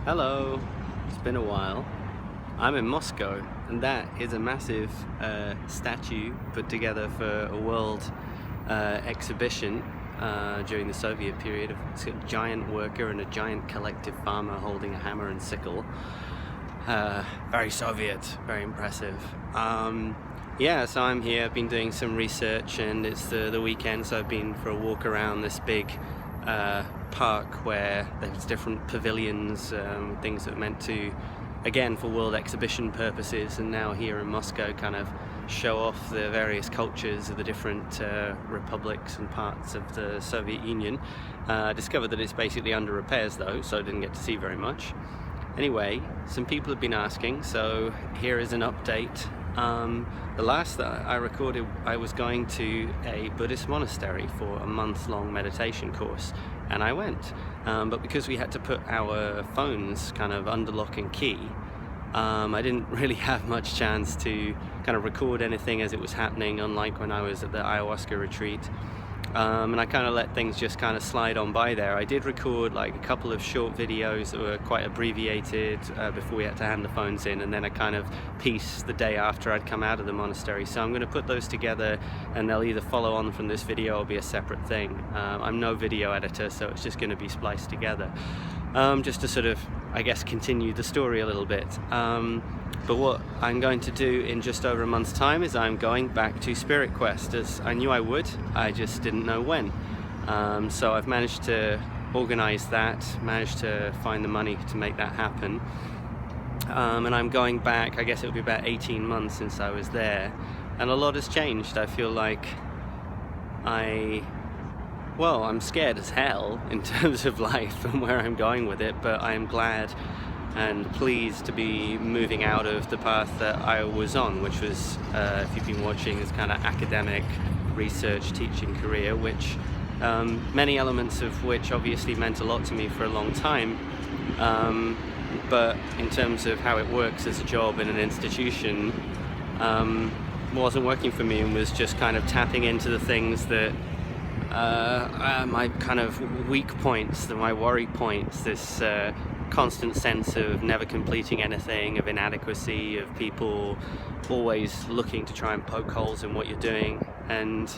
Hello, it's been a while. I'm in Moscow, and that is a massive statue put together for a world exhibition during the Soviet period. It's a giant worker and a giant collective farmer holding a hammer and sickle. Very Soviet, very impressive. Yeah, so I'm here, I've been doing some research, and it's the weekend, so I've been for a walk around this big park where there's different pavilions, things that are meant to, again, for world exhibition purposes, and now here in Moscow kind of show off the various cultures of the different republics and parts of the Soviet Union. I discovered that it's basically under repairs though, so I didn't get to see very much. Anyway, some people have been asking, so here is an update. The last that I recorded, I was going to a Buddhist monastery for a month-long meditation course, and I went. But because we had to put our phones kind of under lock and key, I didn't really have much chance to kind of record anything as it was happening, unlike when I was at the ayahuasca retreat. And I kind of let things just kind of slide on by there. I did record like a couple of short videos that were quite abbreviated before we had to hand the phones in, and then a kind of piece the day after I'd come out of the monastery. So I'm going to put those together, and they'll either follow on from this video or be a separate thing. I'm no video editor, so it's just going to be spliced together. Just to sort of, I guess, continue the story a little bit. But what I'm going to do in just over a month's time is I'm going back to SpiritQuest, as I knew I would, I just didn't know when. So I've managed to organize that, managed to find the money to make that happen. And I'm going back, I guess it'll be about 18 months since I was there, and a lot has changed. I feel like I'm scared as hell in terms of life and where I'm going with it, but I'm glad and pleased to be moving out of the path that I was on, which was, if you've been watching, this kind of academic research teaching career, which many elements of which obviously meant a lot to me for a long time, but in terms of how it works as a job in an institution, wasn't working for me, and was just kind of tapping into the things that my kind of weak points, my worry points, this constant sense of never completing anything, of inadequacy, of people always looking to try and poke holes in what you're doing. And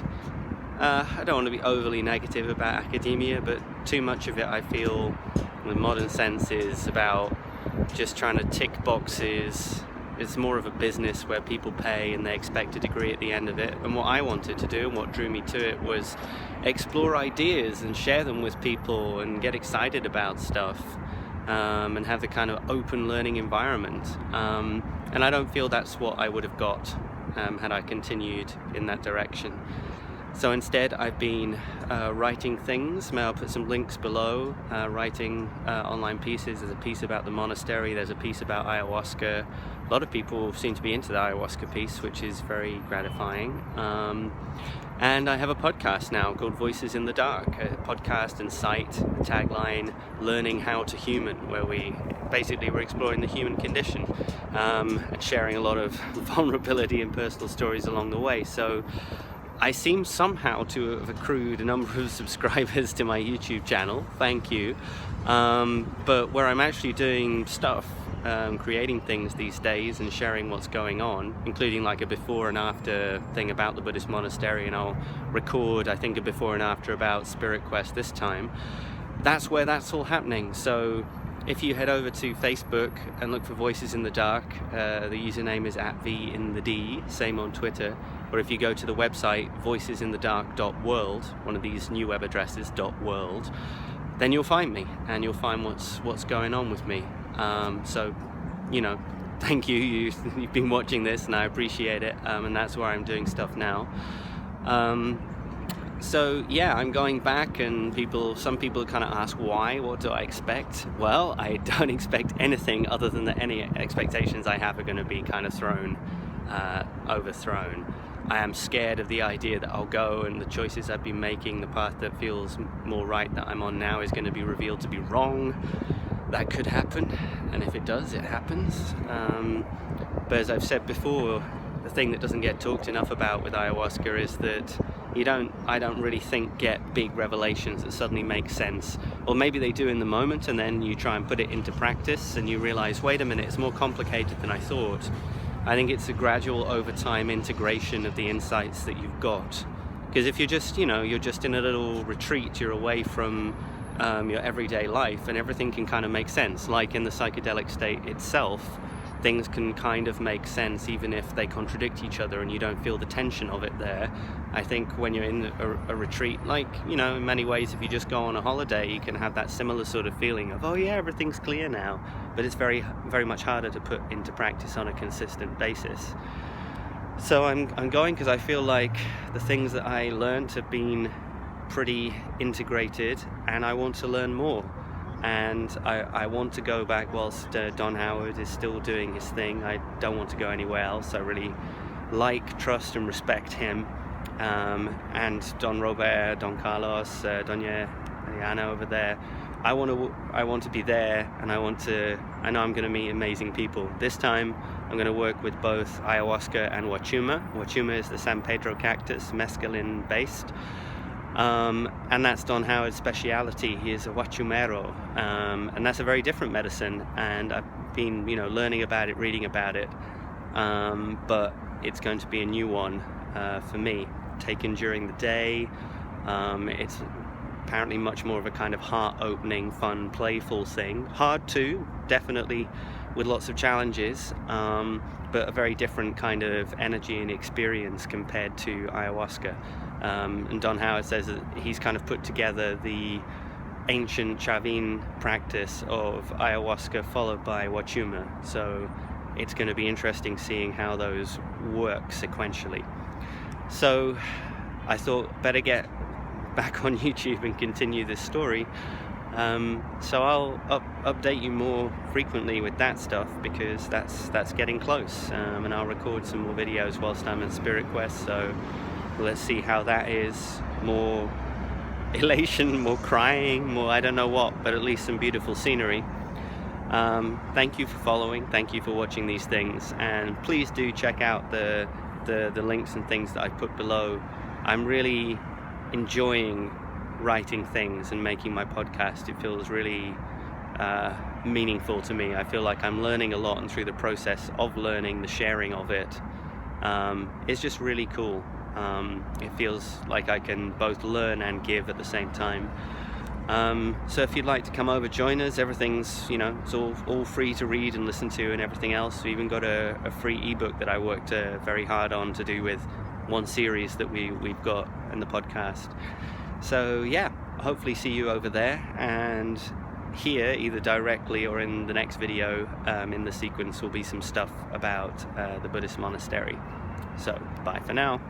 I don't want to be overly negative about academia, but too much of it, I feel, in the modern sense, is about just trying to tick boxes. It's more of a business where people pay and they expect a degree at the end of it. And what I wanted to do, and what drew me to it, was explore ideas and share them with people and get excited about stuff, and have the kind of open learning environment. And I don't feel that's what I would have got had I continued in that direction. So instead, I've been writing things. I'll put some links below, writing online pieces. There's a piece about the monastery, there's a piece about ayahuasca. A lot of people seem to be into the ayahuasca piece, which is very gratifying. And I have a podcast now called Voices in the Dark, a podcast and site, a tagline, Learning How to Human, where we're exploring the human condition, and sharing a lot of vulnerability and personal stories along the way. So I seem somehow to have accrued a number of subscribers to my YouTube channel, thank you. But where I'm actually doing stuff, creating things these days and sharing what's going on, including like a before and after thing about the Buddhist monastery, and I'll record, I think, a before and after about SpiritQuest this time. That's where that's all happening. So if you head over to Facebook and look for Voices in the Dark, the username is @vinthed, same on Twitter. Or if you go to the website voicesinthedark.world, one of these new web addresses, .world, then you'll find me, and you'll find what's going on with me. So, thank you. You've been watching this, and I appreciate it. And that's where I'm doing stuff now. So yeah, I'm going back, and some people kind of ask why, what do I expect? Well, I don't expect anything other than that any expectations I have are going to be kind of overthrown. I am scared of the idea that I'll go and the choices I've been making, the path that feels more right that I'm on now, is going to be revealed to be wrong. That could happen, and if it does, it happens. But as I've said before, the thing that doesn't get talked enough about with ayahuasca is that, I don't really think get big revelations that suddenly make sense. Or maybe they do in the moment, and then you try and put it into practice and you realize, wait a minute, it's more complicated than I thought. I think it's a gradual over time integration of the insights that you've got. Because if you're just, you're just in a little retreat, you're away from your everyday life, and everything can kind of make sense. Like in the psychedelic state itself, things can kind of make sense even if they contradict each other and you don't feel the tension of it there. I think when you're in a retreat, like, in many ways, if you just go on a holiday, you can have that similar sort of feeling of, oh yeah, everything's clear now. But it's very, very much harder to put into practice on a consistent basis. So I'm going because I feel like the things that I learned have been pretty integrated, and I want to learn more. And I want to go back whilst Don Howard is still doing his thing. I don't want to go anywhere else. I really like, trust and respect him. And Don Robert, Don Carlos, Doña Mariana over there. I want to be there, and I know I'm going to meet amazing people. This time I'm going to work with both ayahuasca and huachuma. Huachuma is the San Pedro cactus, mescaline based. And that's Don Howard's speciality. He is a huachumero, and that's a very different medicine, and I've been learning about it, reading about it, but it's going to be a new one for me, taken during the day. It's apparently much more of a kind of heart-opening, fun, playful thing. Hard too, definitely, with lots of challenges, but a very different kind of energy and experience compared to ayahuasca. And Don Howard says that he's kind of put together the ancient Chavin practice of ayahuasca followed by huachuma. So it's going to be interesting seeing how those work sequentially. So I thought better get back on YouTube and continue this story. So I'll update you more frequently with that stuff, because that's getting close. And I'll record some more videos whilst I'm at SpiritQuest. So let's see how that is. More elation, more crying, more I don't know what, but at least some beautiful scenery. Thank you for following, thank you for watching these things, and please do check out the links and things that I put below. I'm really enjoying writing things and making my podcast. It feels really meaningful to me. I feel like I'm learning a lot, and through the process of learning, the sharing of it, it's just really cool. It feels like I can both learn and give at the same time. So if you'd like to come over, join us. Everything's, it's all free to read and listen to and everything else. We even got a free ebook that I worked very hard on to do with one series that we've got in the podcast. So yeah, hopefully see you over there, and here, either directly or in the next video, in the sequence will be some stuff about the Buddhist monastery. So bye for now.